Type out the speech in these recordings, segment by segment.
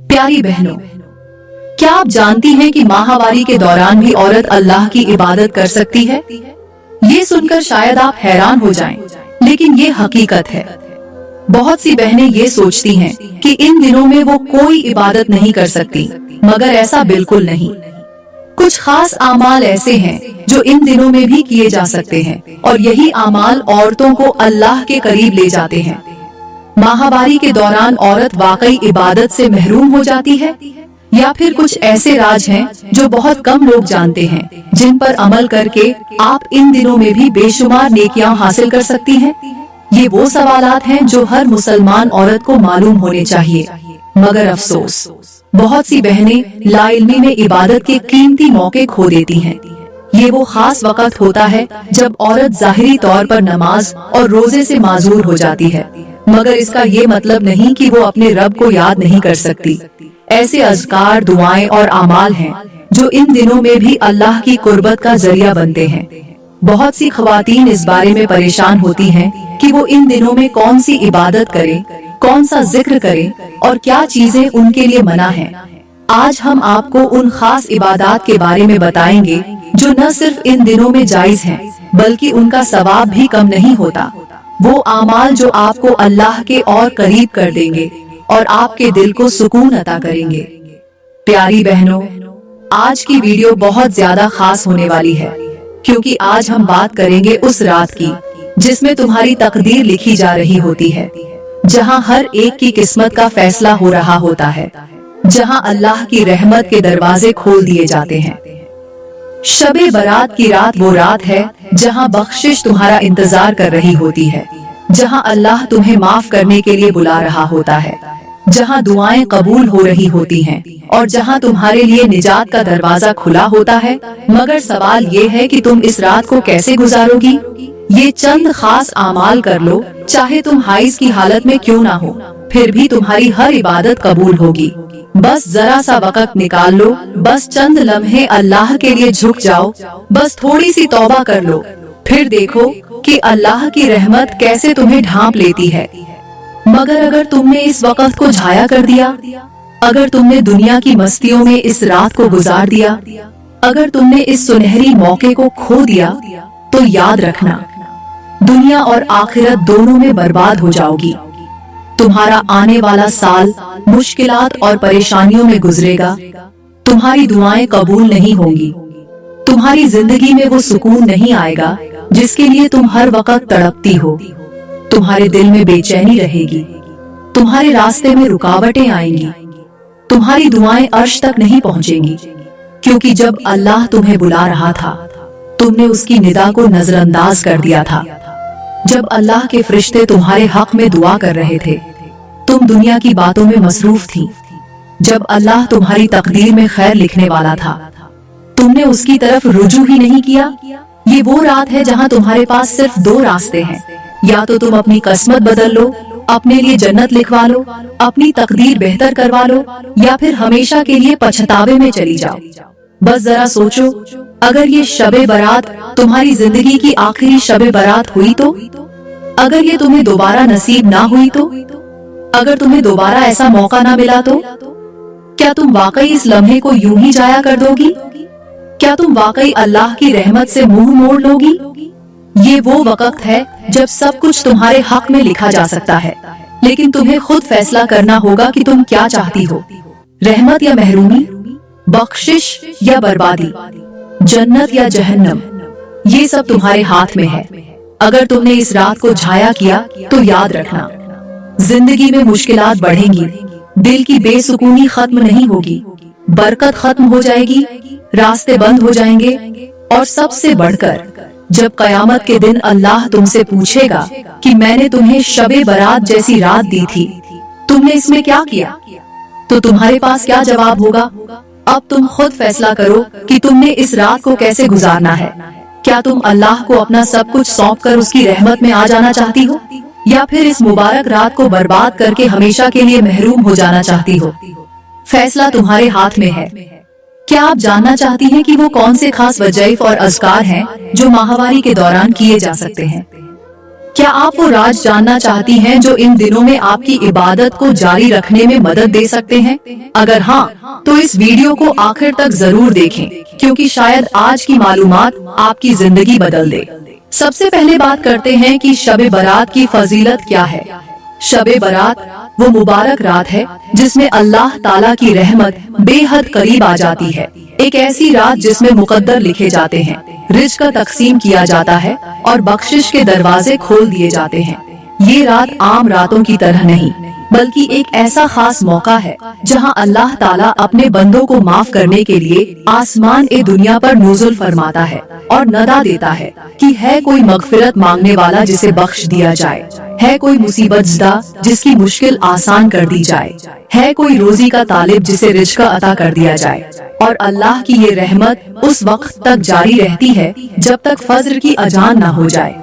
प्यारी बहनों, क्या आप जानती हैं कि माहवारी के दौरान भी औरत अल्लाह की इबादत कर सकती है? ये सुनकर शायद आप हैरान हो जाएं, लेकिन ये हकीकत है। बहुत सी बहनें ये सोचती हैं कि इन दिनों में वो कोई इबादत नहीं कर सकती, मगर ऐसा बिल्कुल नहीं। कुछ खास आमाल ऐसे हैं जो इन दिनों में भी किए जा सकते हैं, और यही आमाल औरतों को अल्लाह के करीब ले जाते हैं। माहवारी के दौरान औरत वाकई इबादत से महरूम हो जाती है, या फिर कुछ ऐसे राज हैं जो बहुत कम लोग जानते हैं, जिन पर अमल करके आप इन दिनों में भी बेशुमार नेकियां हासिल कर सकती हैं? ये वो सवालात हैं जो हर मुसलमान औरत को मालूम होने चाहिए, मगर अफसोस बहुत सी बहनें लाइल्मी में इबादत के कीमती मौके खो देती हैं। ये वो खास वक्त होता है जब औरत जाहिरी तौर पर नमाज और रोजे से माजूर हो जाती है, मगर इसका ये मतलब नहीं कि वो अपने रब को याद नहीं कर सकती। ऐसे अज़कार, दुआएं और आमाल हैं जो इन दिनों में भी अल्लाह की कुर्बत का जरिया बनते हैं। बहुत सी ख्वातीन इस बारे में परेशान होती हैं कि वो इन दिनों में कौन सी इबादत करें, कौन सा जिक्र करें और क्या चीजें उनके लिए मना हैं। आज हम आपको उन खास इबादत के बारे में बताएंगे जो न सिर्फ इन दिनों में जायज हैं, बल्कि उनका सवाब भी कम नहीं होता। वो आमाल जो आपको अल्लाह के और करीब कर देंगे और आपके दिल को सुकून अता करेंगे। प्यारी बहनों, आज की वीडियो बहुत ज्यादा खास होने वाली है, क्योंकि आज हम बात करेंगे उस रात की जिसमें तुम्हारी तकदीर लिखी जा रही होती है, जहां हर एक की किस्मत का फैसला हो रहा होता है, जहां अल्लाह की रहमत के दरवाजे खोल दिए जाते हैं। शबे बारात की रात वो रात है जहां बख्शिश तुम्हारा इंतजार कर रही होती है, जहां अल्लाह तुम्हें माफ करने के लिए बुला रहा होता है, जहां दुआएं कबूल हो रही होती हैं और जहां तुम्हारे लिए निजात का दरवाजा खुला होता है। मगर सवाल ये है कि तुम इस रात को कैसे गुजारोगी? ये चंद खास आमाल कर लो, चाहे तुम हाइज की हालत में क्यों ना हो, फिर भी तुम्हारी हर इबादत कबूल होगी। बस जरा सा वक्त निकाल लो, बस चंद लम्हे अल्लाह के लिए झुक जाओ, बस थोड़ी सी तौबा कर लो, फिर देखो कि अल्लाह की रहमत कैसे तुम्हें ढांप लेती है। मगर अगर तुमने इस वक्त को जाया कर दिया, अगर तुमने दुनिया की मस्तियों में इस रात को गुजार दिया, अगर तुमने इस सुनहरी मौके को खो दिया, तो याद रखना, दुनिया और आखिरत दोनों में बर्बाद हो जाओगी। तुम्हारा आने वाला साल मुश्किलात और परेशानियों में गुजरेगा, तुम्हारी दुआएं कबूल नहीं होंगी, तुम्हारी जिंदगी में वो सुकून नहीं आएगा जिसके लिए तुम हर वक्त तड़पती हो। तुम्हारे दिल में बेचैनी रहेगी, तुम्हारे रास्ते में रुकावटें आएंगी, तुम्हारी दुआएं अर्श तक नहीं पहुंचेंगी, क्योंकि जब अल्लाह तुम्हें बुला रहा था, तुमने उसकी निदा को नजरअंदाज कर दिया था। जब अल्लाह के फरिश्ते तुम्हारे हक में दुआ कर रहे थे, तुम दुनिया की बातों में मसरूफ थी। जब अल्लाह तुम्हारी तकदीर में खैर लिखने वाला था, तुमने उसकी तरफ रुजू ही नहीं किया। ये वो रात है जहां तुम्हारे पास सिर्फ दो रास्ते हैं, या तो तुम अपनी किस्मत बदल लो, अपने लिए जन्नत लिखवा लो, अपनी तकदीर बेहतर करवा लो, या फिर हमेशा के लिए पछतावे में चली जाओ। बस जरा सोचो, अगर ये शबे बारात तुम्हारी जिंदगी की आखिरी शबे बारात हुई तो? अगर ये तुम्हें दोबारा नसीब ना हुई तो? अगर तुम्हें दोबारा ऐसा मौका ना मिला तो? क्या तुम वाकई इस लम्हे को यूं ही जाया कर दोगी? क्या तुम वाकई अल्लाह की रहमत से मुंह मोड़ लोगी? ये वो वक्त है जब सब कुछ तुम्हारे हक में लिखा जा सकता है, लेकिन तुम्हें खुद फैसला करना होगा कि तुम क्या चाहती हो, रहमत या महरूमी, बख्शिश या बर्बादी, जन्नत या जहन्नम। ये सब तुम्हारे हाथ में है। अगर तुमने इस रात को जाया किया तो याद रखना, जिंदगी में मुश्किलात बढ़ेंगी, दिल की बेसुकूनी खत्म नहीं होगी, बरकत खत्म हो जाएगी, रास्ते बंद हो जाएंगे, और सबसे बढ़कर जब कयामत के दिन अल्लाह तुमसे पूछेगा कि मैंने तुम्हें शबे बारात जैसी रात दी थी, तुमने इसमें क्या किया, तो तुम्हारे पास क्या जवाब होगा? अब तुम खुद फैसला करो कि तुमने इस रात को कैसे गुजारना है। क्या तुम अल्लाह को अपना सब कुछ सौंप कर उसकी रहमत में आ जाना चाहती हो, या फिर इस मुबारक रात को बर्बाद करके हमेशा के लिए महरूम हो जाना चाहती हो? फैसला तुम्हारे हाथ में है। क्या आप जानना चाहती हैं कि वो कौन से खास वज़ाइफ और अज़कार हैं जो माहवारी के दौरान किए जा सकते हैं? क्या आप वो राज जानना चाहती हैं जो इन दिनों में आपकी इबादत को जारी रखने में मदद दे सकते हैं? अगर हाँ, तो इस वीडियो को आखिर तक जरूर देखें, क्योंकि शायद आज की मालूमात आपकी जिंदगी बदल दे। सबसे पहले बात करते हैं कि शब-ए बारात की फजीलत क्या है। शब-ए बारात वो मुबारक रात है जिसमें अल्लाह ताला की रहमत बेहद करीब आ जाती है। एक ऐसी रात जिसमें मुकद्दर लिखे जाते हैं, रिज़्क का तकसीम किया जाता है और बख्शिश के दरवाजे खोल दिए जाते हैं। ये रात आम रातों की तरह नहीं, बल्कि एक ऐसा खास मौका है जहां अल्लाह ताला अपने बंदों को माफ करने के लिए आसमान ए दुनिया पर नुज़ुल फरमाता है और नदा देता है कि है कोई मगफिरत मांगने वाला जिसे बख्श दिया जाए, है कोई मुसीबत ज़दा जिसकी मुश्किल आसान कर दी जाए, है कोई रोजी का तालिब जिसे रिज़्क अता कर दिया जाए। और अल्लाह की ये रहमत उस वक्त तक जारी रहती है जब तक फज्र की अजान न हो जाए।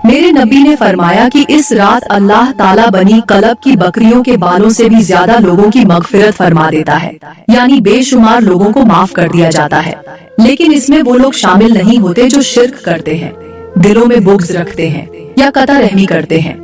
मेरे नबी ने फरमाया कि इस रात अल्लाह ताला बनी कलब की बकरियों के बालों से भी ज्यादा लोगों की मगफिरत फरमा देता है, यानी बेशुमार लोगों को माफ कर दिया जाता है। लेकिन इसमें वो लोग शामिल नहीं होते जो शिर्क करते हैं, दिलों में बुग़्ज़ रखते हैं या कता रहमी करते हैं।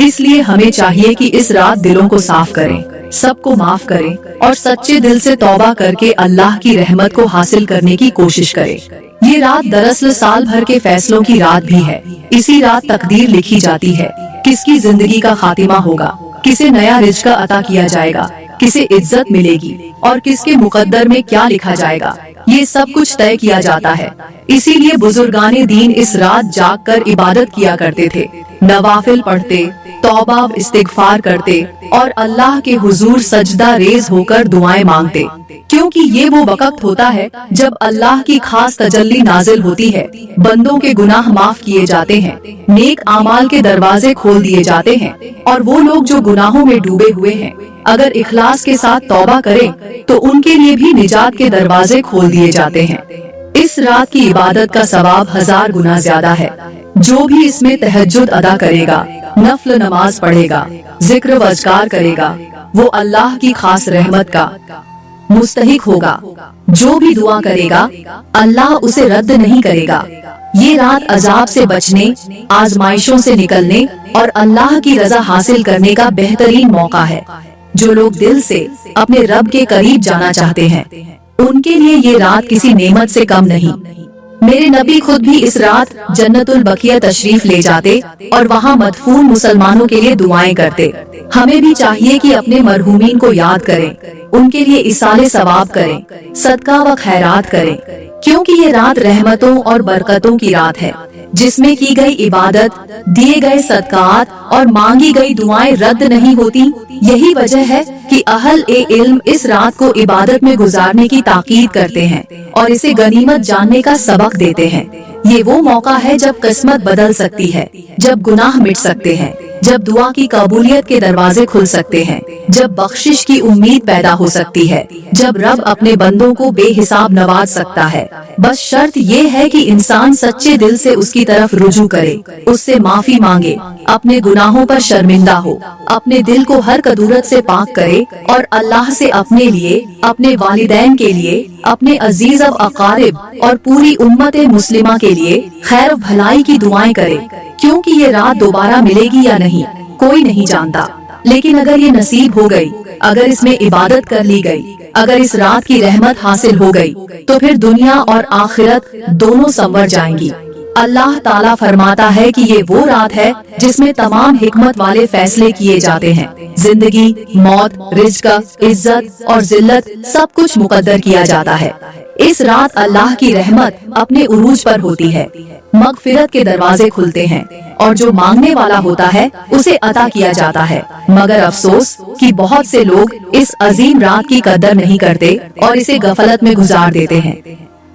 इसलिए हमें चाहिए कि इस रात दिलों को साफ करें, सबको माफ करें और सच्चे दिल से तौबा करके अल्लाह की रहमत को हासिल करने की कोशिश करें। ये रात दरअसल साल भर के फैसलों की रात भी है। इसी रात तकदीर लिखी जाती है, किसकी जिंदगी का खातिमा होगा, किसे नया रिज़्क अता किया जाएगा, किसे इज्जत मिलेगी और किसके मुकद्दर में क्या लिखा जाएगा, ये सब कुछ तय किया जाता है। इसीलिए बुजुर्गाने दीन इस रात जाग कर इबादत किया करते थे, नवाफिल पढ़ते, तौबा इस्तिगफार करते और अल्लाह के हुजूर सजदा रेज होकर दुआएं मांगते, क्योंकि ये वो वक्त होता है जब अल्लाह की खास तजल्ली नाजिल होती है, बंदों के गुनाह माफ किए जाते हैं, नेक आमाल के दरवाजे खोल दिए जाते हैं और वो लोग जो गुनाहों में डूबे हुए हैं अगर इखलास के साथ तौबा करें तो उनके लिए भी निजात के दरवाजे खोल दिए जाते हैं। इस रात की इबादत का सवाब 1000 गुना ज्यादा है। जो भी इसमें तहज्जुद अदा करेगा, नफल नमाज पढ़ेगा, जिक्र व अज़कार करेगा, वो अल्लाह की खास रहमत का मुस्तहिक होगा। जो भी दुआ करेगा अल्लाह उसे रद्द नहीं करेगा। ये रात अजाब से बचने, आजमाइशों से निकलने और अल्लाह की रजा हासिल करने का बेहतरीन मौका है। जो लोग दिल से अपने रब के करीब जाना चाहते हैं उनके लिए ये रात किसी नेमत से कम नहीं। मेरे नबी खुद भी इस रात जन्नतुल बकिया तशरीफ ले जाते और वहाँ मदफून मुसलमानों के लिए दुआएं करते। हमें भी चाहिए कि अपने मरहूमीन को याद करें, उनके लिए इसाले सवाब करें, सदका व खैरात करें, क्योंकि ये रात रहमतों और बरकतों की रात है, जिसमें की गई इबादत, दिए गए सदकात और मांगी गई दुआएं रद्द नहीं होती। यही वजह है कि अहल ए इल्म इस रात को इबादत में गुजारने की ताकीद करते हैं और इसे गनीमत जानने का सबक देते हैं। ये वो मौका है जब किस्मत बदल सकती है, जब गुनाह मिट सकते हैं, जब दुआ की कबूलियत के दरवाजे खुल सकते हैं, जब बख्शिश की उम्मीद पैदा हो सकती है, जब रब अपने बंदों को बेहिसाब नवाज सकता है। बस शर्त ये है कि इंसान सच्चे दिल से उसकी तरफ रुजू करे, उससे माफी मांगे, अपने गुनाहों पर शर्मिंदा हो, अपने दिल को हर कदूरत से पाक करे और अल्लाह से अपने लिए, अपने वालिदैन के लिए, अपने अजीज व अकारिब और पूरी उम्मत मुस्लिमा के लिए खैर भलाई की दुआएं करे, क्योंकि ये रात दोबारा मिलेगी या नहीं कोई नहीं जानता। लेकिन अगर ये नसीब हो गई, अगर इसमें इबादत कर ली गई, अगर इस रात की रहमत हासिल हो गई, तो फिर दुनिया और आखिरत दोनों संवर जाएंगी। अल्लाह ताला फरमाता है कि ये वो रात है जिसमें तमाम हिकमत वाले फैसले किए जाते हैं। जिंदगी, मौत, रिज़्क, इज्जत और जिल्लत सब कुछ मुकद्दर किया जाता है। इस रात अल्लाह की रहमत अपने उरूज पर होती है, मगफिरत के दरवाजे खुलते हैं और जो मांगने वाला होता है उसे अता किया जाता है। मगर अफसोस कि बहुत से लोग इस अजीम रात की कदर नहीं करते और इसे गफलत में गुजार देते हैं।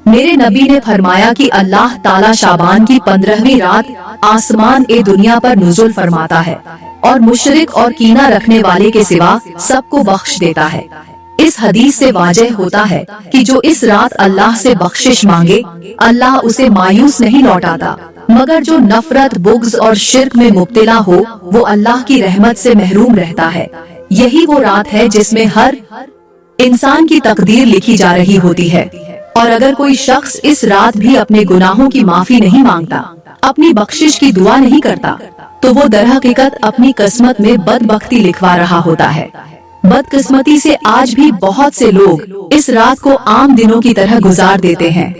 मेरे नबी ने फरमाया कि अल्लाह ताला शाबान की 15वीं रात आसमान ए दुनिया पर नुज़ुल फरमाता है और मुशरिक और कीना रखने वाले के सिवा सबको बख्श देता है। इस हदीस से वाज़ेह होता है कि जो इस रात अल्लाह से बख्शिश मांगे, अल्लाह उसे मायूस नहीं लौटाता, मगर जो नफरत, बुग़्ज़ और शिर्क में मुब्तला हो वो अल्लाह की रहमत से महरूम रहता है। यही वो रात है जिसमें हर इंसान की तकदीर लिखी जा रही होती है और अगर कोई शख्स इस रात भी अपने गुनाहों की माफी नहीं मांगता अपनी बख्शिश की दुआ नहीं करता, तो वो दरहकीकत अपनी किस्मत में बदबख्ती लिखवा रहा होता है। बदकिस्मती से आज भी बहुत से लोग इस रात को आम दिनों की तरह गुजार देते हैं,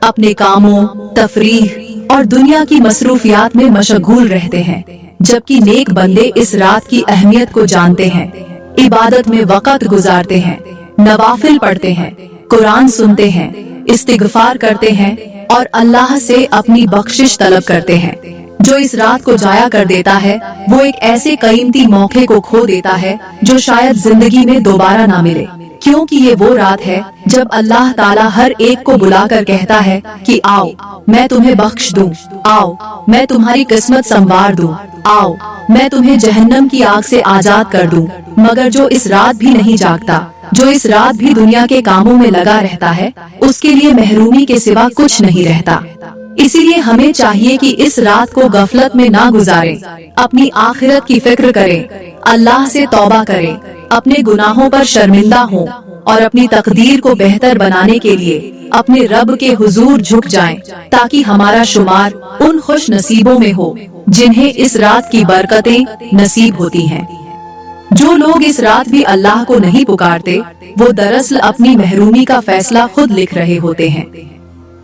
अपने कामों, तफरीह और दुनिया की मसरूफियात में मशगूल रहते हैं, जबकि नेक बंदे इस रात की अहमियत को जानते हैं, इबादत में वक़्त गुजारते हैं, नवाफिल पढ़ते हैं, कुरान सुनते हैं, इस्तिगफार करते हैं और अल्लाह से अपनी बख्शिश तलब करते हैं। जो इस रात को जाया कर देता है वो एक ऐसे कीमती मौके को खो देता है जो शायद जिंदगी में दोबारा ना मिले, क्योंकि ये वो रात है जब अल्लाह ताला हर एक को बुलाकर कहता है कि आओ मैं तुम्हें बख्श दूं, आओ मैं तुम्हारी किस्मत संवार दूं, आओ मैं तुम्हें जहन्नम की आग से आजाद कर दूं। मगर जो इस रात भी नहीं जागता, जो इस रात भी दुनिया के कामों में लगा रहता है, उसके लिए महरूमी के सिवा कुछ नहीं रहता। इसीलिए हमें चाहिए कि इस रात को गफलत में ना गुजारें, अपनी आखिरत की फिक्र करें, अल्लाह से तौबा करें, अपने गुनाहों पर शर्मिंदा हों और अपनी तकदीर को बेहतर बनाने के लिए अपने रब के हुजूर झुक जाएं, ताकि हमारा शुमार उन खुश नसीबों में हो जिन्हें इस रात की बरकतें नसीब होती हैं। जो लोग इस रात भी अल्लाह को नहीं पुकारते, वो दरअसल अपनी महरूमी का फैसला खुद लिख रहे होते हैं।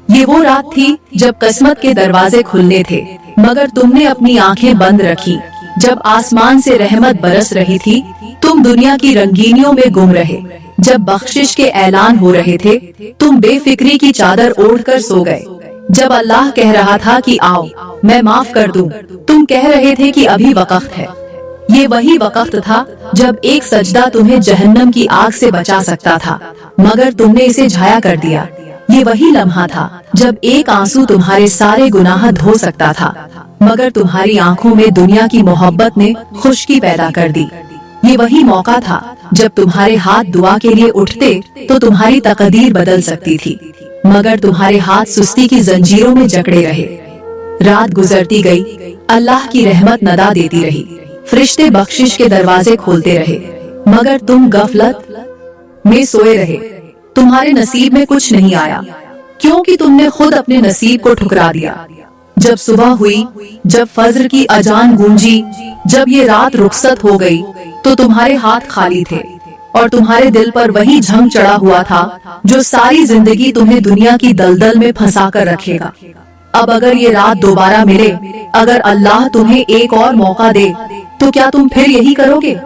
ये वो रात थी जब किस्मत के दरवाजे खुलने थे, मगर तुमने अपनी आंखें बंद रखी। जब आसमान से रहमत बरस रही थी, तुम दुनिया की रंगीनियों में गुम रहे। जब बख्शिश के ऐलान हो रहे थे, तुम बेफिक्री की चादर ओढ़कर सो गए। जब अल्लाह कह रहा था कि आओ मैं माफ कर दूं, तुम कह रहे थे कि अभी वक्त है। ये वही वक्त था जब एक सजदा तुम्हें जहन्नम की आग से बचा सकता था, मगर तुमने इसे झाया कर दिया। ये वही लम्हा था जब एक आंसू तुम्हारे सारे गुनाह धो सकता था, मगर तुम्हारी आंखों में दुनिया की मोहब्बत ने खुश्की पैदा कर दी। ये वही मौका था जब तुम्हारे हाथ दुआ के लिए उठते तो तुम्हारी तकदीर बदल सकती थी, मगर तुम्हारे हाथ सुस्ती की जंजीरों में जकड़े रहे। रात गुजरती गई, अल्लाह की रहमत नदा देती रही, फरिश्ते बख्शिश के दरवाजे खोलते रहे, मगर तुम गफलत में सोए रहे। तुम्हारे नसीब में कुछ नहीं आया, क्योंकि तुमने खुद अपने नसीब को ठुकरा दिया। जब सुबह हुई, जब फज्र की अजान गूंजी, जब ये रात रुखसत हो गई, तो तुम्हारे हाथ खाली थे और तुम्हारे दिल पर वही झंग चढ़ा हुआ था जो सारी जिंदगी तुम्हें दुनिया की दलदल में फंसा कर रखेगा। अब अगर ये रात दोबारा मिले, अगर अल्लाह तुम्हें एक और मौका दे, तो क्या तुम फिर यही करोगे,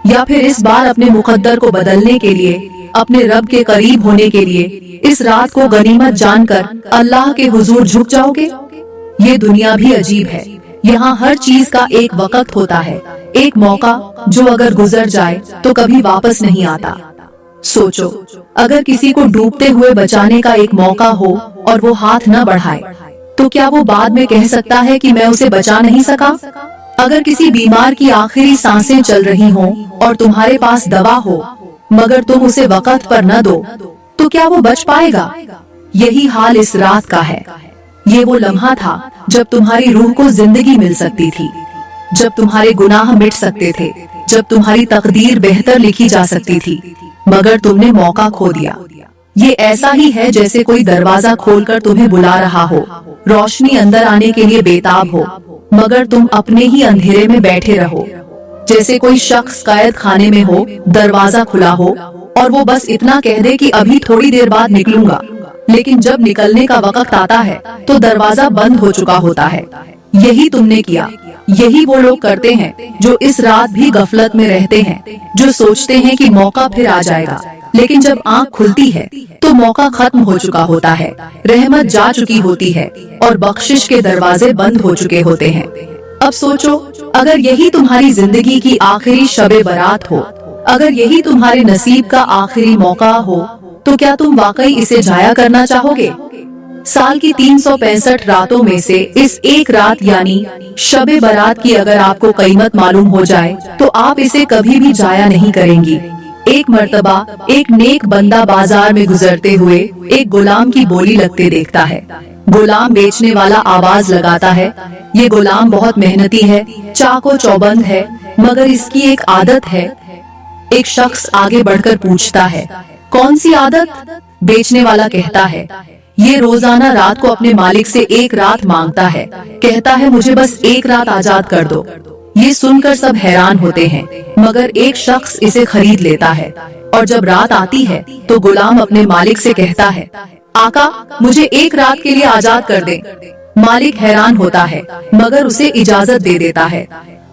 या फिर इस बार अपने मुकद्दर को बदलने के लिए, अपने रब के करीब होने के लिए इस रात को गनीमत जानकर अल्लाह के हुजूर झुक जाओगे? ये दुनिया भी अजीब है। यहाँ हर चीज का एक वक्त होता है, एक मौका जो अगर गुजर जाए तो कभी वापस नहीं आता। सोचो, अगर किसी को डूबते हुए बचाने का एक मौका हो और वो हाथ न बढ़ाए, तो क्या वो बाद में कह सकता है कि मैं उसे बचा नहीं सका? अगर किसी बीमार की आखिरी सांसें चल रही हों और तुम्हारे पास दवा हो, मगर तुम उसे वक्त पर न दो, तो क्या वो बच पाएगा? यही हाल इस रात का है। ये वो लम्हा था जब तुम्हारी रूह को जिंदगी मिल सकती थी, जब तुम्हारे गुनाह मिट सकते थे, जब तुम्हारी तकदीर बेहतर लिखी जा सकती थी, मगर तुमने मौका खो दिया। ये ऐसा ही है जैसे कोई दरवाजा खोलकर तुम्हें बुला रहा हो, रोशनी अंदर आने के लिए बेताब हो, मगर तुम अपने ही अंधेरे में बैठे रहो। जैसे कोई शख्स कैद खाने में हो, दरवाजा खुला हो और वो बस इतना कह दे कि अभी थोड़ी देर बाद निकलूंगा, लेकिन जब निकलने का वक्त आता है तो दरवाजा बंद हो चुका होता है। यही तुमने किया। यही वो लोग करते हैं जो इस रात भी गफलत में रहते हैं, जो सोचते हैं कि मौका फिर आ जाएगा, लेकिन जब आंख खुलती है तो मौका खत्म हो चुका होता है, रहमत जा चुकी होती है और बख्शिश के दरवाजे बंद हो चुके होते हैं। अब सोचो, अगर यही तुम्हारी जिंदगी की आखिरी शबे बारात हो, अगर यही तुम्हारे नसीब का आखिरी मौका हो, तो क्या तुम वाकई इसे जाया करना चाहोगे? साल की 365 रातों में से इस एक रात यानी शबे बारात की अगर आपको कीमत मालूम हो जाए तो आप इसे कभी भी जाया नहीं करेंगी। एक मर्तबा एक नेक बंदा बाजार में गुजरते हुए एक गुलाम की बोली लगते देखता है। गुलाम बेचने वाला आवाज लगाता है, ये गुलाम बहुत मेहनती है, चाको चौबंद है, मगर इसकी एक आदत है। एक शख्स आगे बढ़कर पूछता है, कौन सी आदत? बेचने वाला कहता है, یہ روزانہ رات کو اپنے مالک سے ایک رات مانگتا ہے، کہتا ہے مجھے بس ایک رات آزاد کر دو۔ یہ سن کر سب حیران ہوتے ہیں، مگر ایک شخص اسے خرید لیتا ہے، اور جب رات آتی ہے تو غلام اپنے مالک سے کہتا ہے، آقا مجھے ایک رات کے لیے آزاد کر دیں۔ مالک حیران ہوتا ہے مگر اسے اجازت دے دیتا ہے۔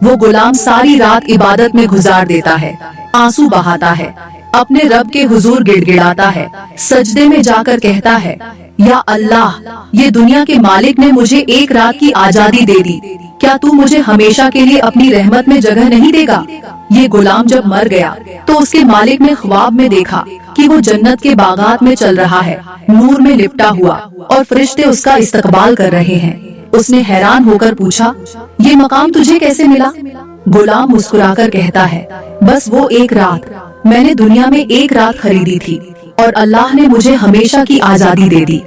وہ غلام ساری رات عبادت میں گزار دیتا ہے، آنسو بہاتا ہے، اپنے رب کے حضور گڑ گڑاتا ہے، سجدے میں جا کر کہتا ہے، یا اللہ، یہ دنیا کے مالک نے مجھے ایک رات کی آزادی دے دی، کیا تو مجھے ہمیشہ کے لیے اپنی رحمت میں جگہ نہیں دے گا؟ یہ غلام جب مر گیا تو اس کے مالک نے خواب میں دیکھا کہ وہ جنت کے باغات میں چل رہا ہے، نور میں لپٹا ہوا، اور فرشتے اس کا استقبال کر رہے ہیں۔ اس نے حیران ہو کر پوچھا، یہ مقام تجھے کیسے ملا؟ غلام مسکرا کر کہتا ہے، بس وہ ایک رات، میں نے دنیا میں ایک رات خریدی تھی اور اللہ نے مجھے ہمیشہ کی آزادی دے دی۔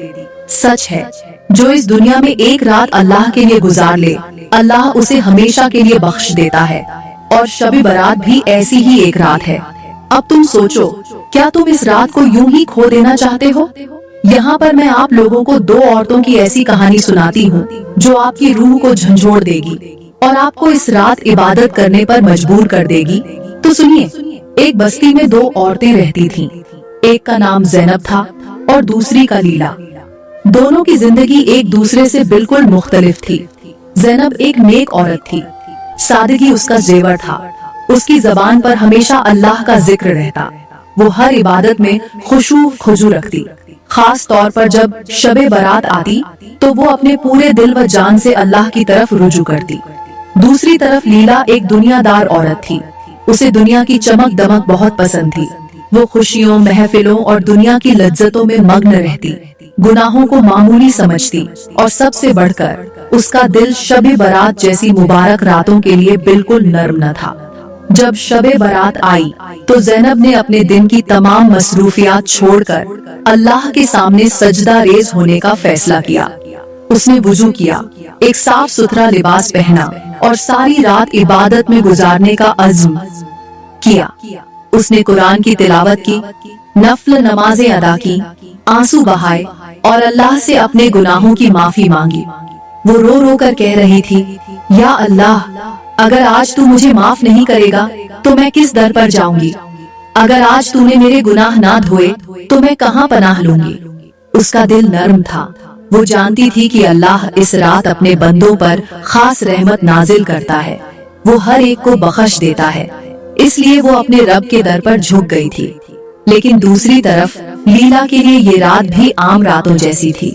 سچ ہے، جو اس دنیا میں ایک رات اللہ کے لیے گزار لے، اللہ اسے ہمیشہ کے لیے بخش دیتا ہے، اور شب برات بھی ایسی ہی ایک رات ہے۔ اب تم سوچو، کیا تم اس رات کو یوں ہی کھو دینا چاہتے ہو؟ یہاں پر میں آپ لوگوں کو دو عورتوں کی ایسی کہانی سناتی ہوں جو آپ کی روح کو جھنجھوڑ دے گی اور آپ کو اس رات عبادت کرنے پر مجبور کر دے گی۔ تو سنیے، ایک بستی میں دو عورتیں رہتی تھیں، ایک کا نام زینب تھا اور دوسری کا لیلا۔ دونوں کی زندگی ایک دوسرے سے بالکل مختلف تھی۔ زینب ایک نیک عورت تھی، سادگی اس کا زیور تھا، اس کی زبان پر ہمیشہ اللہ کا ذکر رہتا، وہ ہر عبادت میں خضوع رکھتی، خاص طور پر جب شب برات آتی تو وہ اپنے پورے دل و جان سے اللہ کی طرف رجوع کرتی۔ دوسری طرف لیلا ایک دنیا دار عورت تھی، اسے دنیا کی چمک دمک بہت پسند تھی، وہ خوشیوں، محفلوں اور دنیا کی لذتوں میں مگن رہتی، گناہوں کو معمولی سمجھتی، اور سب سے بڑھ کر اس کا دل شب برات جیسی مبارک راتوں کے لیے بالکل نرم نہ تھا۔ جب شب برات آئی تو زینب نے اپنے دن کی تمام مصروفیات چھوڑ کر اللہ کے سامنے سجدہ ریز ہونے کا فیصلہ کیا۔ اس نے وضو کیا، ایک صاف ستھرا لباس پہنا اور ساری رات عبادت میں گزارنے کا عزم کیا۔ اس نے قرآن کی تلاوت کی، نفل نمازیں ادا کی، آنسو بہائے اور اللہ سے اپنے گناہوں کی معافی مانگی۔ وہ رو رو کر کہہ رہی تھی، یا اللہ، اگر آج تو مجھے معاف نہیں کرے گا تو میں کس در پر جاؤں گی؟ اگر آج تو نے میرے گناہ نہ دھوئے تو میں کہاں پناہ لوں گی؟ اس کا دل نرم تھا، وہ جانتی تھی کہ اللہ اس رات اپنے بندوں پر خاص رحمت نازل کرتا ہے، وہ ہر ایک کو بخش دیتا ہے، اس لیے وہ اپنے رب کے در پر جھک گئی تھی۔ لیکن دوسری طرف لیلا کے لیے یہ رات بھی عام راتوں جیسی تھی۔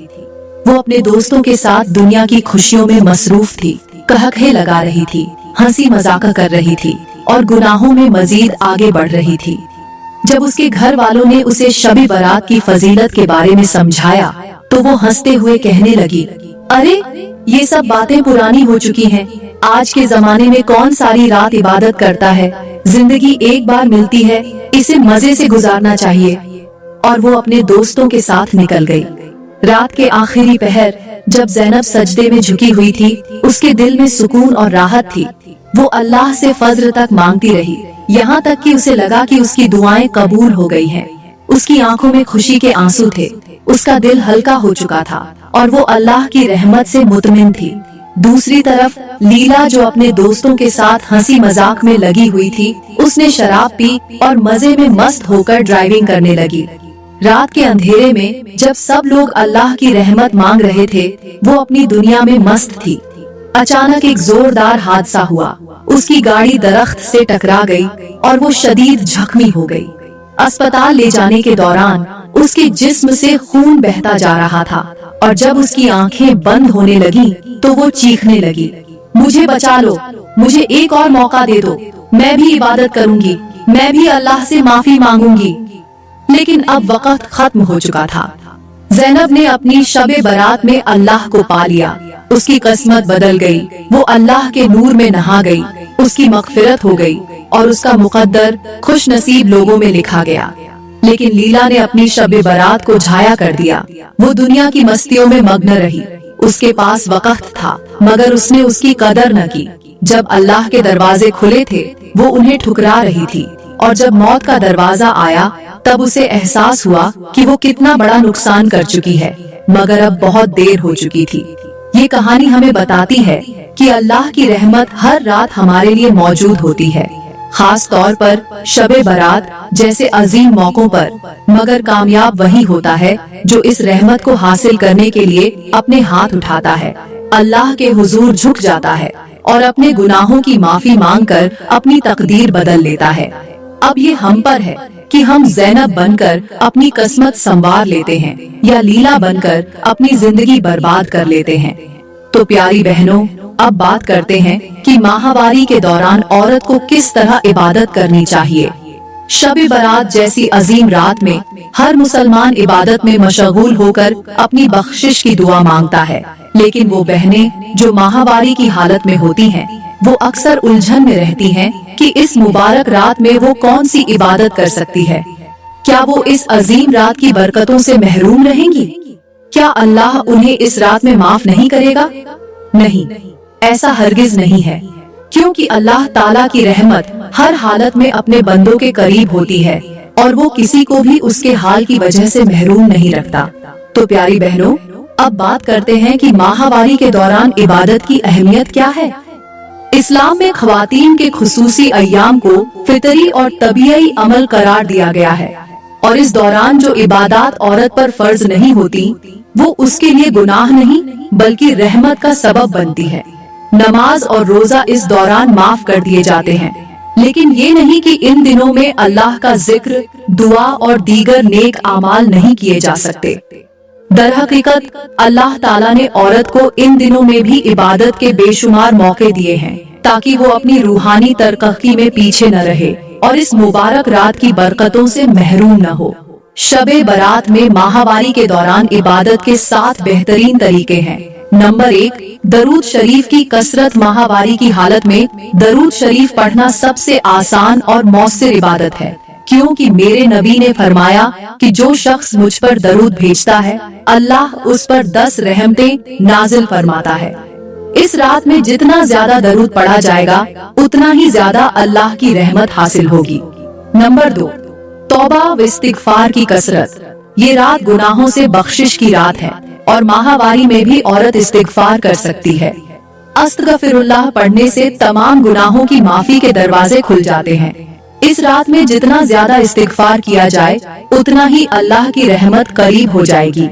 وہ اپنے دوستوں کے ساتھ دنیا کی خوشیوں میں مصروف تھی، قہقہے لگا رہی تھی، ہنسی مذاق کر رہی تھی اور گناہوں میں مزید آگے بڑھ رہی تھی۔ جب اس کے گھر والوں نے اسے شب برات کی فضیلت کے بارے میں سمجھایا تو وہ ہنستے ہوئے کہنے لگی، ارے یہ سب باتیں پرانی ہو چکی ہیں، آج کے زمانے میں کون ساری رات عبادت کرتا ہے؟ زندگی ایک بار ملتی ہے، اسے مزے سے گزارنا چاہیے۔ اور وہ اپنے دوستوں کے ساتھ نکل گئی۔ رات کے آخری پہر جب زینب سجدے میں جھکی ہوئی تھی، اس کے دل میں سکون اور راحت تھی۔ وہ اللہ سے فجر تک مانگتی رہی، یہاں تک کہ اسے لگا کہ اس کی دعائیں قبول ہو گئی ہیں۔ اس کی آنکھوں میں خوشی کے آنسو تھے، اس کا دل ہلکا ہو چکا تھا اور وہ اللہ کی رحمت سے مطمئن تھی۔ دوسری طرف لیلا جو اپنے دوستوں کے ساتھ ہنسی مذاق میں لگی ہوئی تھی، اس نے شراب پی اور مزے میں مست ہو کر ڈرائیونگ کرنے لگی۔ رات کے اندھیرے میں جب سب لوگ اللہ کی رحمت مانگ رہے تھے، وہ اپنی دنیا میں مست تھی۔ اچانک ایک زوردار حادثہ ہوا، اس کی گاڑی درخت سے ٹکرا گئی اور وہ شدید زخمی ہو گئی۔ اسپتال لے جانے کے دوران اس کے جسم سے خون بہتا جا رہا تھا اور جب اس کی آنکھیں بند ہونے لگیں تو وہ چیخنے لگی، مجھے بچا لو، مجھے ایک اور موقع دے دو، میں بھی عبادت کروں گی، میں بھی اللہ سے معافی مانگوں گی۔ لیکن اب وقت ختم ہو چکا تھا۔ زینب نے اپنی شب برات میں اللہ کو پا لیا، اس کی قسمت بدل گئی، وہ اللہ کے نور میں نہا گئی، اس کی مغفرت ہو گئی اور اس کا مقدر خوش نصیب لوگوں میں لکھا گیا۔ لیکن لیلا نے اپنی شب برات کو ضائع کر دیا، وہ دنیا کی مستیوں میں مگن رہی، اس کے پاس وقت تھا مگر اس نے اس کی قدر نہ کی۔ جب اللہ کے دروازے کھلے تھے وہ انہیں ٹھکرا رہی تھی، اور جب موت کا دروازہ آیا تب اسے احساس ہوا کہ وہ کتنا بڑا نقصان کر چکی ہے۔ मगर अब बहुत देर हो चुकी थी। ये कहानी हमें बताती है कि अल्लाह की रहमत हर रात हमारे लिए मौजूद होती है, खास तौर पर शबे बारात जैसे अजीम मौकों पर। मगर कामयाब वही होता है जो इस रहमत को हासिल करने के लिए अपने हाथ उठाता है, अल्लाह के हुजूर झुक जाता है और अपने गुनाहों की माफी मांगकर अपनी तकदीर बदल लेता है। अब ये हम पर है कि हम ज़ैनब बनकर अपनी किस्मत संवार लेते हैं या लीला बनकर अपनी जिंदगी बर्बाद कर लेते हैं। तो प्यारी बहनों, अब बात करते हैं कि माहवारी के दौरान औरत को किस तरह इबादत करनी चाहिए। शब बारात जैसी अजीम रात में हर मुसलमान इबादत में मशगूल होकर अपनी बख्शिश की दुआ मांगता है, लेकिन वो बहनें जो माहवारी की हालत में होती हैं, वो अक्सर उलझन में रहती हैं कि इस मुबारक रात में वो कौन सी इबादत कर सकती है। क्या वो इस अजीम रात की बरकतों से महरूम रहेंगी? क्या अल्लाह उन्हें इस रात में माफ नहीं करेगा? नहीं, ऐसा हरगिज नहीं है, क्योंकि अल्लाह ताला की रहमत हर हालत में अपने बंदों के करीब होती है और वो किसी को भी उसके हाल की वजह से महरूम नहीं रखता। तो प्यारी बहनों, अब बात करते हैं कि माहवारी के दौरान इबादत की अहमियत क्या है। इस्लाम में ख्वातीन के खुसूसी अय्याम को फितरी और तबीयी अमल करार दिया गया है और इस दौरान जो इबादत औरत पर फर्ज नहीं होती, वो उसके लिए गुनाह नहीं बल्कि रहमत का सबब बनती है। नमाज और रोजा इस दौरान माफ कर दिए जाते हैं, लेकिन ये नहीं कि इन दिनों में अल्लाह का जिक्र, दुआ और दीगर नेक आमाल नहीं किए जा सकते। दर हकीकत अल्लाह ताला ने औरत को इन दिनों में भी इबादत के बेशुमार मौके दिए हैं, ताकि वो अपनी रूहानी तरक्की में पीछे न रहे और इस मुबारक रात की बरकतों से महरूम न हो। शबे बारात में माहवारी के दौरान इबादत के 7 बेहतरीन तरीके हैं। नंबर 1, दरूद शरीफ की कसरत। माहवारी की हालत में दरूद शरीफ पढ़ना सबसे आसान और मौसर इबादत है, क्योंकि मेरे नबी ने फरमाया कि जो शख्स मुझ पर दरूद भेजता है, अल्लाह उस पर 10 रहमतें नाजिल फरमाता है। इस रात में जितना ज्यादा दरूद पढ़ा जाएगा, उतना ही ज्यादा अल्लाह की रहमत हासिल होगी। नंबर 2, तौबा व इस्तिगफार की कसरत। ये रात गुनाहों से बख्शिश की रात है और माहवारी में भी औरत इस्तिगफार कर सकती है। अस्तगफिरुल्लाह पढ़ने से तमाम गुनाहों की माफी के दरवाजे खुल जाते हैं। इस रात में जितना ज्यादा इस्तिगफार किया जाए, उतना ही अल्लाह की रहमत करीब हो जाएगी।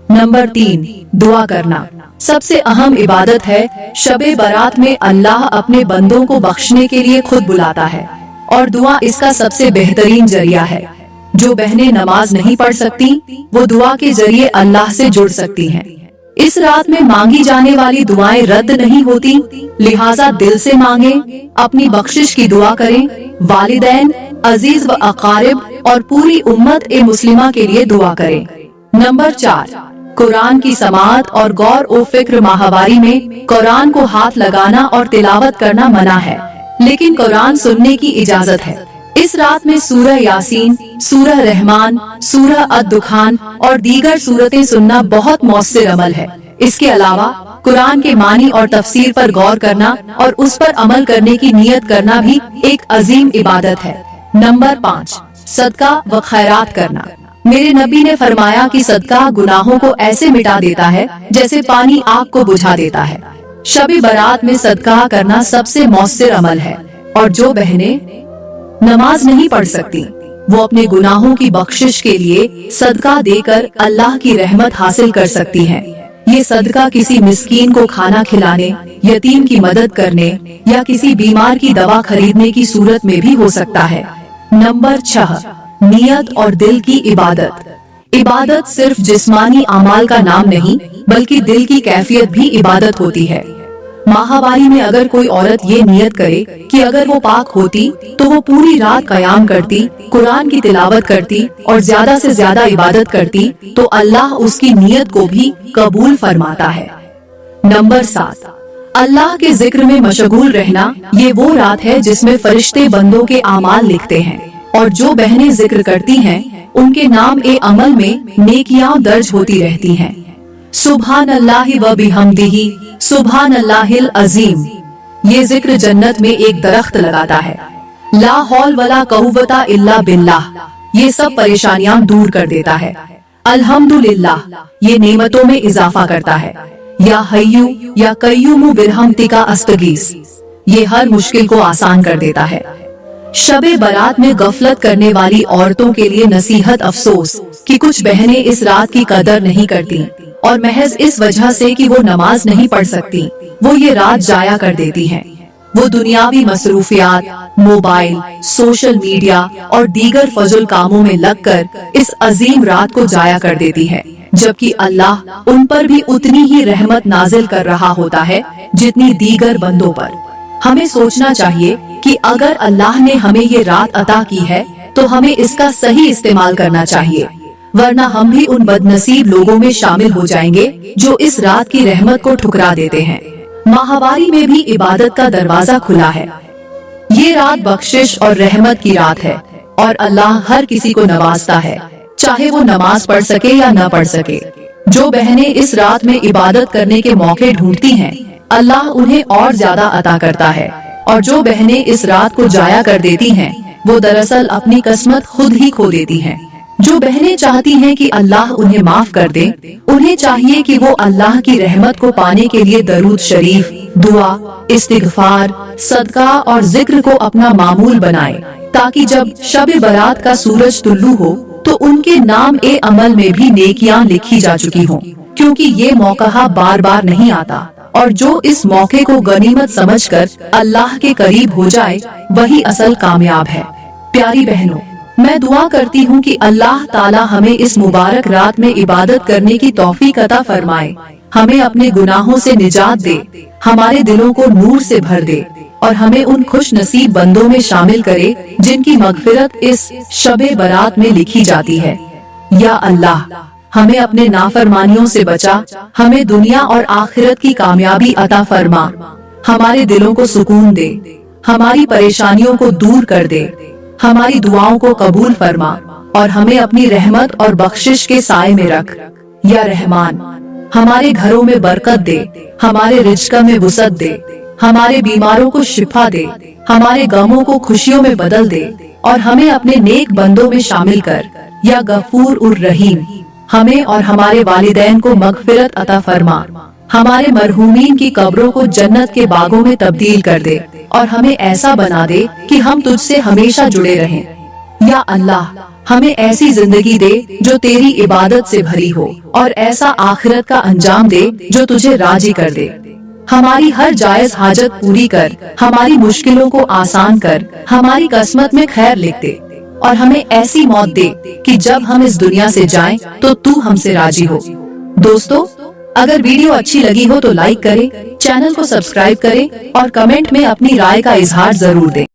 नंबर 3, दुआ करना। सबसे अहम इबादत है। शबे बारात में अल्लाह अपने बंदों को बख्शने के लिए खुद बुलाता है और दुआ इसका सबसे बेहतरीन जरिया है। जो बहनें नमाज नहीं पढ़ सकती, वो दुआ के जरिए अल्लाह से जुड़ सकती हैं। इस रात में मांगी जाने वाली दुआएं रद्द नहीं होती, लिहाजा दिल से मांगे, अपनी बख्शिश की दुआ करें। वालिदैन, अजीज व अकारिब और पूरी उम्मत ए मुस्लिमा के लिए दुआ करें। नंबर 4, कुरान की समाअत और गौर ओ फिक्र। माहवारी में कुरान को हाथ लगाना और तिलावत करना मना है, लेकिन कुरान सुनने की इजाजत है। इस रात में सूरह यासीन, सूरह रहमान, सूरह अद-दुखान और दीगर सूरतें सुनना बहुत मौसर अमल है। इसके अलावा कुरान के मानी और तफसीर पर गौर करना और उस पर अमल करने की नियत करना भी एक अजीम इबादत है। नंबर 5, सदका व खैरात करना। मेरे नबी ने फरमाया कि सदका गुनाहों को ऐसे मिटा देता है जैसे पानी आग को बुझा देता है। शबे बारात में सदका करना सबसे मौसर अमल है और जो बहनें नमाज नहीं पढ़ सकती, वो अपने गुनाहों की बख्शिश के लिए सदका देकर अल्लाह की रहमत हासिल कर सकती हैं। ये सदका किसी मिस्कीन को खाना खिलाने, यतीम की मदद करने या किसी बीमार की दवा खरीदने की सूरत में भी हो सकता है। नंबर 6, नियत और दिल की इबादत। इबादत सिर्फ जिस्मानी अमाल का नाम नहीं, बल्कि दिल की कैफियत भी इबादत होती है। माहवारी में अगर कोई औरत ये नियत करे कि अगर वो पाक होती तो वो पूरी रात कयाम करती, कुरान की तिलावत करती और ज्यादा से ज्यादा इबादत करती, तो अल्लाह उसकी नियत को भी कबूल फरमाता है। नंबर 7, अल्लाह के जिक्र में मशगूल रहना। ये वो रात है जिसमें फरिश्ते बंदों के आमाल लिखते हैं और जो बहनें जिक्र करती हैं, उनके नाम ए अमल में नेकियां दर्ज होती रहती हैं। सुभान अल्लाहि व बिहम्दिही, सुभान अल्लाहिल अजीम। ये जिक्र जन्नत में एक दरख्त लगाता है। ला हौल वला कुव्वता इल्ला बिल्लाह, ये सब परेशानियां दूर कर देता है। अल्हम्दुलिल्लाह, ये नेमतों में इजाफा करता है। या हय्यू या कय्यूमु बिरहमतिका अस्तगीस, ये हर मुश्किल को आसान कर देता है। शबे बारात में गफलत करने वाली औरतों के लिए नसीहत, अफसोस कि कुछ बहनें इस रात की कदर नहीं करती और महज इस वजह से कि वो नमाज नहीं पढ़ सकती, वो ये रात जाया कर देती हैं। वो दुनियावी मसरूफियात, मोबाइल, सोशल मीडिया और दीगर फजल कामों में लगकर इस अजीम रात को जाया कर देती है, जबकि अल्लाह उन पर भी उतनी ही रहमत नाजिल कर रहा होता है जितनी दीगर बंदों पर। हमें सोचना चाहिए कि अगर अल्लाह ने हमें ये रात अता की है तो हमें इसका सही इस्तेमाल करना चाहिए, वरना हम भी उन बदनसीब लोगों में शामिल हो जाएंगे जो इस रात की रहमत को ठुकरा देते हैं। माहवारी में भी इबादत का दरवाजा खुला है। ये रात बख्शिश और रहमत की रात है और अल्लाह हर किसी को नवाजता है, चाहे वो नमाज पढ़ सके या न पढ़ सके। जो बहनें इस रात में इबादत करने के मौके ढूंढती हैं, अल्लाह उन्हें और ज्यादा अता करता है, और जो बहनें इस रात को जाया कर देती हैं, वो दरअसल अपनी किस्मत खुद ही खो देती हैं। जो बहनें चाहती हैं कि अल्लाह उन्हें माफ कर दे, उन्हें चाहिए कि वो अल्लाह की रहमत को पाने के लिए दरूद शरीफ, दुआ, इस्तिगफार, सदका और जिक्र को अपना मामूल बनाए, ताकि जब शब बारात का सूरज तुल्लू हो तो उनके नाम ए अमल में भी नेकियां लिखी जा चुकी हों, क्योंकि ये मौका बार बार नहीं आता, और जो इस मौके को गनीमत समझकर अल्लाह के करीब हो जाए वही असल कामयाब है। प्यारी बहनों, मैं दुआ करती हूँ कि अल्लाह ताला हमें इस मुबारक रात में इबादत करने की तौफीक अता फरमाए, हमें अपने गुनाहों से निजात दे, हमारे दिलों को नूर से भर दे और हमें उन खुश नसीब बंदों में शामिल करे जिनकी मगफिरत इस शबे बारात में लिखी जाती है। या अल्लाह, हमें अपने नाफरमानियों से बचा, हमें दुनिया और आखिरत की कामयाबी अता फरमा, हमारे दिलों को सुकून दे, हमारी परेशानियों को दूर कर दे, हमारी दुआओं को कबूल फरमा और हमें अपनी रहमत और बख्शिश के साए में रख। या रहमान, हमारे घरों में बरकत दे, हमारे रिज़्क़ में वुसअत दे, हमारे बीमारों को शिफा दे, हमारे गमों को खुशियों में बदल दे और हमें अपने नेक बंदों में शामिल कर। या गफूर उर रहीम, हमें और हमारे वालिदैन को मगफिरत अता फरमा, हमारे मरहूमीन की कब्रों को जन्नत के बागों में तब्दील कर दे और हमें ऐसा बना दे कि हम तुझसे हमेशा जुड़े रहें। या अल्लाह, हमें ऐसी जिंदगी दे जो तेरी इबादत से भरी हो और ऐसा आखिरत का अंजाम दे जो तुझे राजी कर दे। हमारी हर जायज हाजत पूरी कर, हमारी मुश्किलों को आसान कर, हमारी किस्मत में खैर लिख दे और हमें ऐसी मौत दे कि जब हम इस दुनिया से जाएं तो तू हमसे राजी हो। दोस्तों, अगर वीडियो अच्छी लगी हो तो लाइक करें, चैनल को सब्सक्राइब करें और कमेंट में अपनी राय का इजहार जरूर दें।